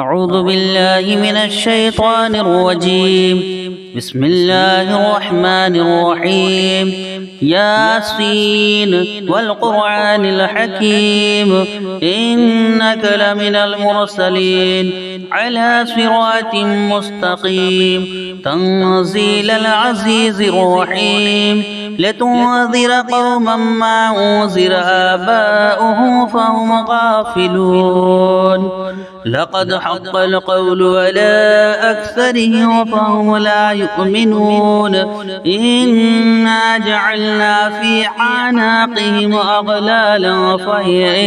أعوذ بالله من الشيطان الرجيم. بسم الله الرحمن الرحيم. ياسين والقرآن الحكيم إنك لمن المرسلين على صراط مستقيم تنزيل العزيز الرحيم. لتنذر قوما ما أنذر آباؤهم فهم غافلون. لقد حق القول على أكثرهم فهم لا يؤمنون. إنا جعلنا في أعناقهم أغلالا فهي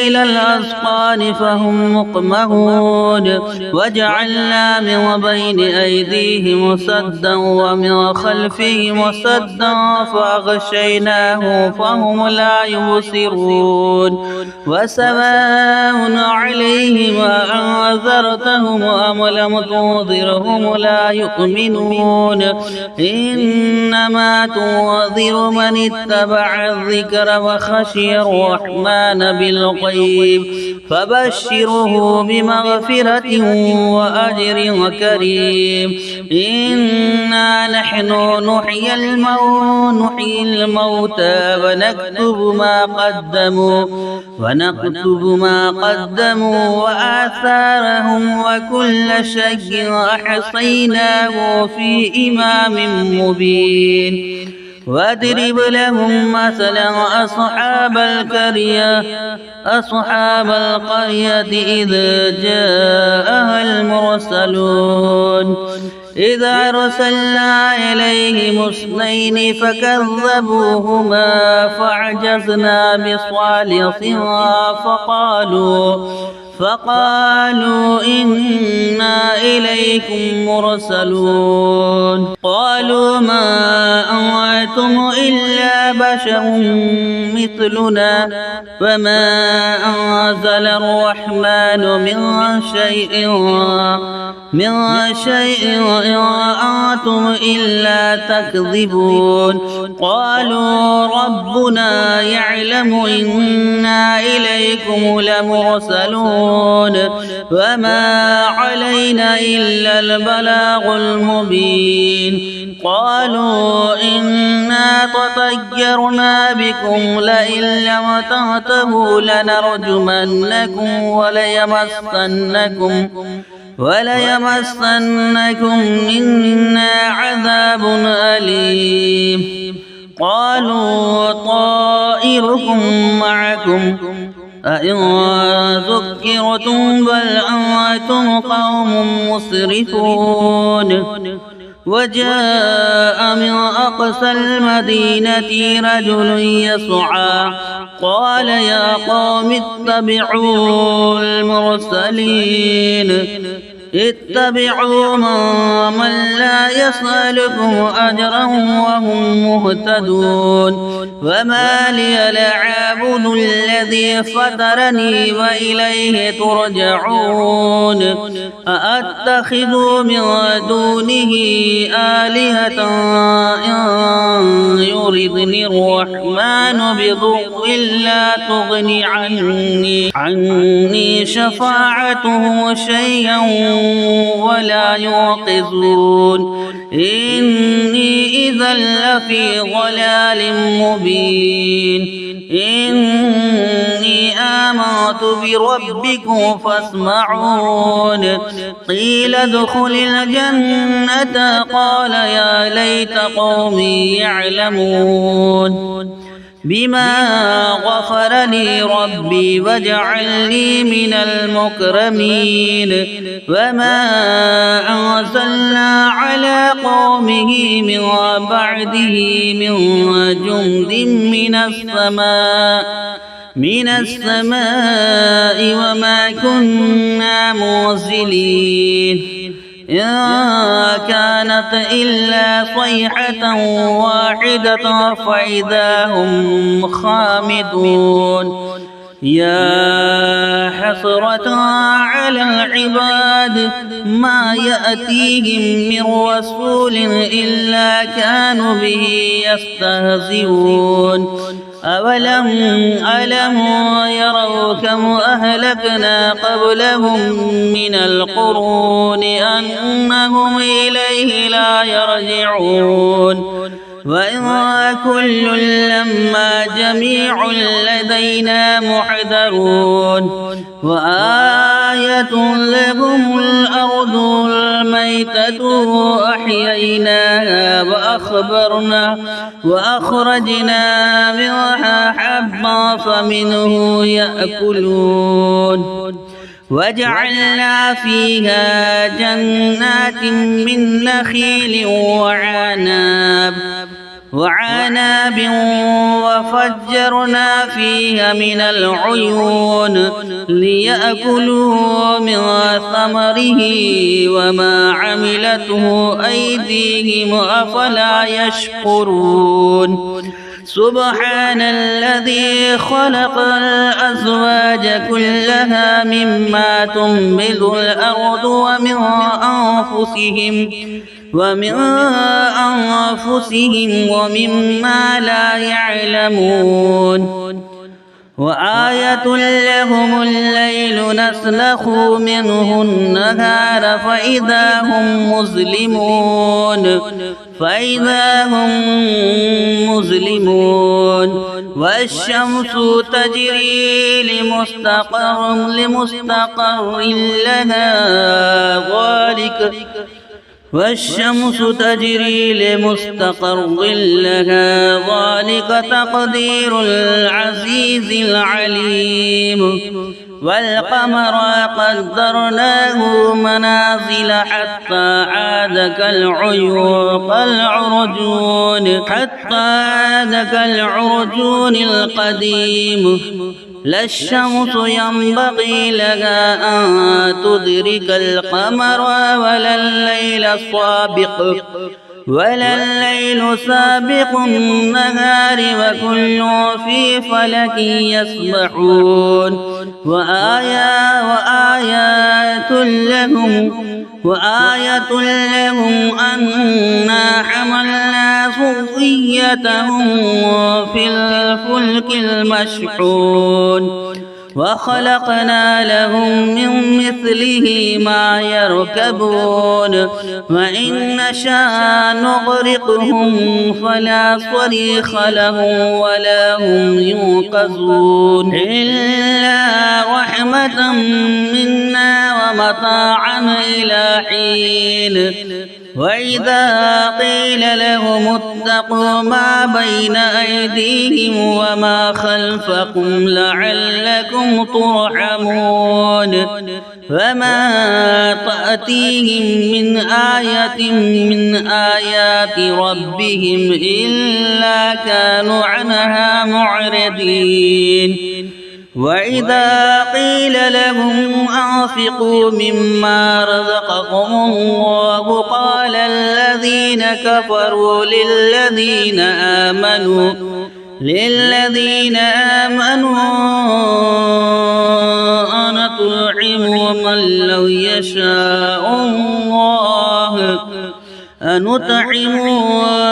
إلى الأذقان فهم مقمحون. وجعلنا من بين أيديهم سدا ومن خلفهم سدا فأغشيناهم فهم لا يبصرون. وسواء عليهم أنذرتهم أم لم تنذرهم لا يؤمنون. إنما تنذر من اتبع الذكر وخشي الرحمن بالغيب فبشره بمغفرة وأجر كريم. إنا نحن نحيي الموتى ونكتب ما قدموا وآثارهم وكل شيء أحصيناه في إمام مبين. واضرب لهم مثلا أصحاب القرية إذ جاءها المرسلون. إذا أرسلنا إليهم اثنين فكذبوهما فعجزنا بصالحها فقالوا إنا إليكم مرسلون. قالوا ما أنتم إلا بشر مثلنا وما أنزل الرحمن من شيء إن أنتم إلا تكذبون. قالوا ربنا يعلم إنا إليكم لمرسلون وما علينا إلا البلاغ المبين. قالوا إنا تطيرنا بكم لئن لم تنتهوا لنرجمنكم وليمسنكم منا عذاب أليم. قالوا طائركم معكم أئن ذكرتم بل أنتم قوم مسرفون. وجاء من أقصى المدينة رجل يسعى قال يا قوم اتبعوا المرسلين اتبعوا من لا يسألكم أجرا وهم مهتدون. وما لي لا أعبد الذي فطرني وإليه ترجعون. أأتخذ من دونه آلهة إن يردني الرحمن بضر لا تغني عني شفاعتهم شيئا ولا يوقظون. إني إذا لفي ضلال مبين. إني آمنت بربكم فاسمعون. قيل ادخل الجنة قال يا ليت قومي يعلمون بما غفر لي ربي وجعلني من المكرمين. وما أنزلنا على قومه من بعده من جند من السماء وما كنا منزلين. إن كانت إلا صيحة واحدة فإذا هم خامدون. يا حسرة على العباد ما يأتيهم من رسول إلا كانوا به يستهزئون. ألم يروا كم أهلكنا قبلهم من القرون أنهم إليه لا يرجعون وإن كل لما جميع لدينا محضرون وآية لهم الأرض الميتة أحييناها وأخرجنا منها حبا فمنه يأكلون وجعلنا فيها جنات من نخيل وعناب وفجرنا فيها من العيون ليأكلوا من ثمره وما عملته أيديهم أفلا يشكرون سبحان الذي خلق الأزواج كلها مما تنبت الأرض ومن أنفسهم ومما لا يعلمون وآية لهم الليل نسلخ منه النهار فإذا هم مظلمون والشمس تجري لمستقر لها ذلك تقدير العزيز العليم والقمر قدرناه منازل حتى عاد كالعرجون القديم لا الشمس ينبغي لها أن تدرك القمر ولا الليل سابق النهار وكل في فلك يسبحون وآية لهم أنا حملنا ذريتهم في الفلك المشحون وخلقنا لهم من مثله ما يركبون وإن نشاء نغرقهم فلا صريخ لهم ولا هم ينقذون إلا رحمة منا ومتاعا إلى حين وإذا قيل لهم اتقوا ما بين أيديهم وما خلفكم لعلكم ترحمون فما تأتيهم من آية من آيات ربهم إلا كانوا عنها معرضين وإذا قيل لهم أنفقوا مما رزقكم الله قال الذين كفروا للذين آمنوا أنطعم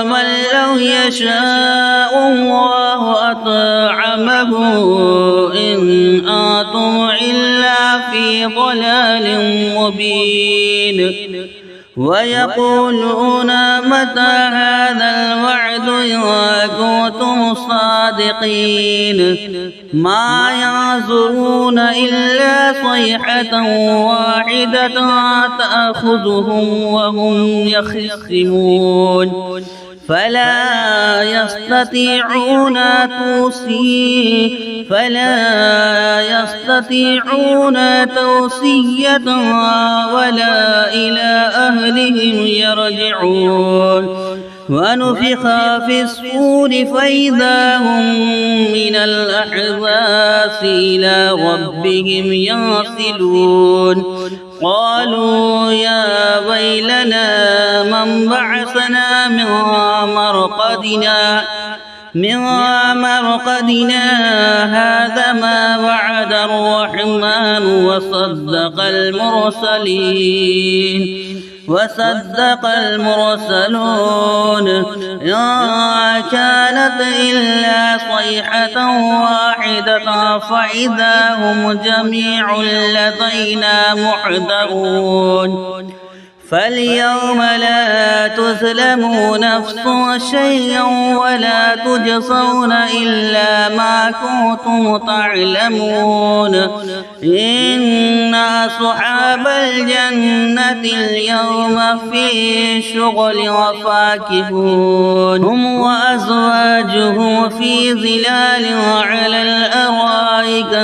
من لو يشاء الله أطعمه إن أنتم إلا في ضلال مبين ويقولون متى هذا الوعد إن كنتم صادقين ما ينظرون إلا صيحة واحدة تأخذهم وهم يخصمون فلا يستطيعون توصية ولا إلى أهلهم يرجعون ونفخ في الصور فإذا هم من الأحزاب إلى ربهم ينسلون قالوا يا ويلنا من بعثنا من مرقدنا من مرقدنا هذا ما وعد الرحمن وصدق المرسلون إن كانت إلا صيحة واحدة فإذا هم جميع لدينا محضرون فاليوم لا تظلم نفس شيئا ولا تجزون إلا ما كنتم تعلمون إن أصحاب الجنة اليوم في شغل وفاكهون هم وأزواجهم في ظلال على الأرائك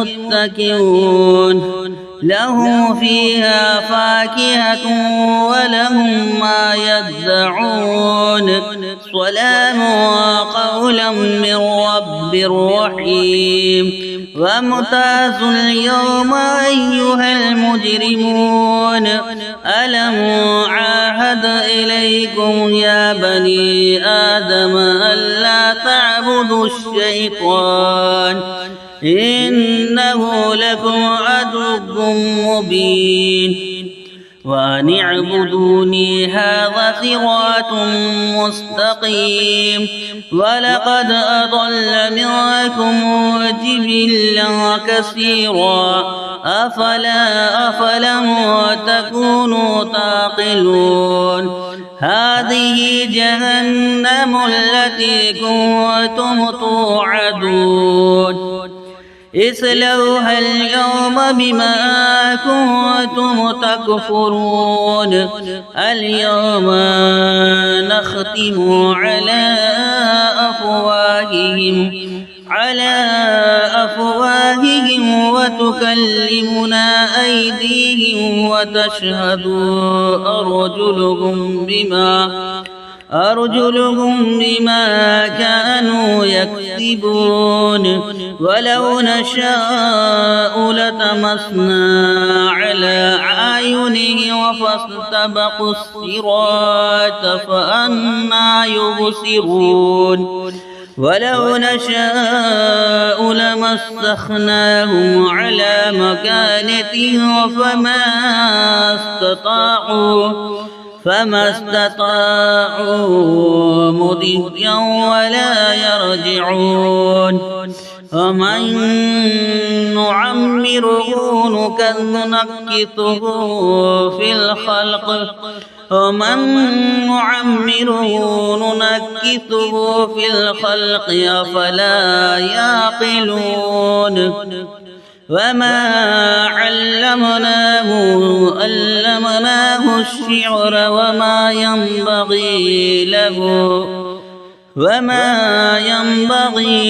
متكئون لهم فيها فاكهة ولهم ما يدعون سلام قولا من رب رحيم وامتازوا اليوم أيها المجرمون ألم عاهد إليكم يا بني آدم ألا تعبدوا الشيطان إنه لكم عدو مبين وأن اعبدوني هذا صراط مستقيم ولقد أضل منكم جبلا كثيرا أفلم تكونوا تعقلون هذه جهنم التي كنتم توعدون اصلوها اليوم بما كنتم تكفرون اليوم نختم على أفواههم وتكلمنا أيديهم وتشهد أرجلهم بما كانوا يكسبون ولو نشاء لطمسنا على أعينهم فاستبقوا الصراط فأنى يبصرون ولو نشاء لمسخناهم على مكانتهم فما استطاعوا مضيا ولا يرجعون ومن نعمره نكثه في الخلق أفلا يعقلون وما علمناه الشعر وما ينبغي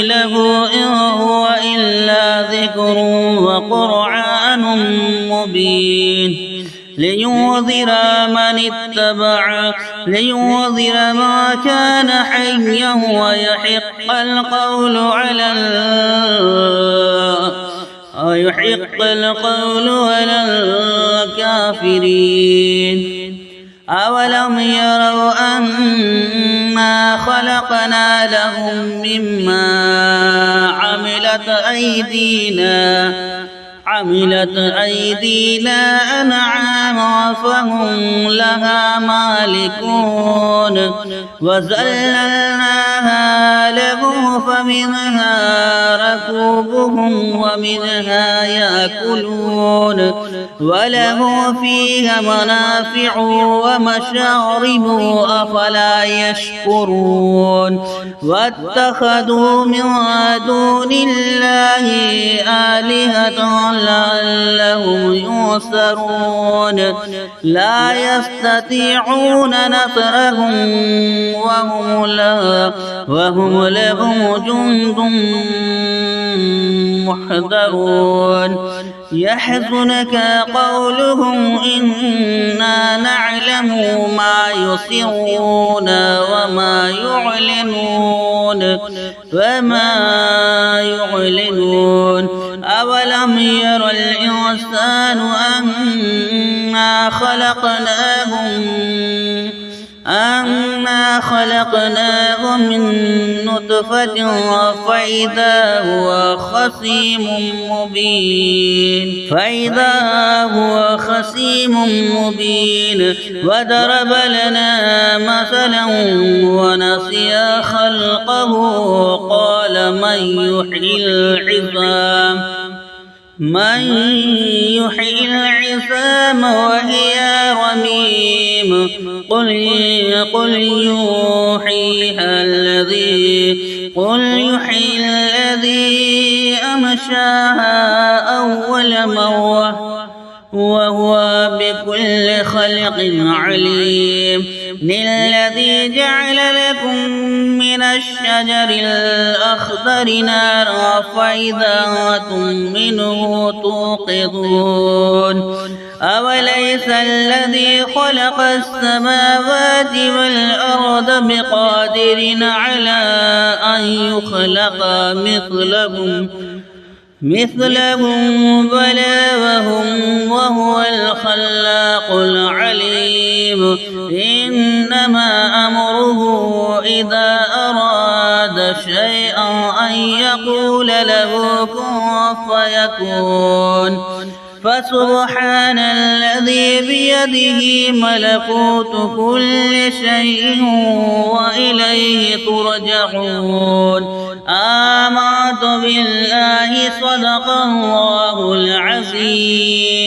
له إن هو إلا ذكر وقرآن مبين لينذر ما كان حيا ويحق القول على الكافرين أولم يروا أنا خلقنا لهم مما عملت أيدينا أنعاما فهم لها مالكون وذللناها لهم فمنها ركوبهم ومنها يأكلون وله فيها منافع ومشارب أفلا يشكرون واتخذوا من دون الله آلهة لعلهم ينصرون لا يستطيعون نصرهم وهم لهم جند محضرون يحزنك قولهم إنا نعلم ما يسرون وما يعلنون أولم ير الإنسان أنا أنا خلقناه من نطفة فإذا هو خصيم مبين وضرب لنا مثلا ونسي خلقه قال من يحيي العظام وهي رميم قل يحييها الذي أنشاها أول مرة وهو بكل خلق عليم الذي جعل لكم من الشجر الأخضر نارا فإذا أنتم منه توقدون أوليس الذي خلق السماوات والأرض بقادر على أن يخلق مثلهم بلى وهو الخلاق العليم إنما أمره إذا أراد شيئا أن يقول له كن فيكون فسبحان الذي بيده ملكوت كل شيء وإليه ترجعون آمنت بالله صدق الله العظيم.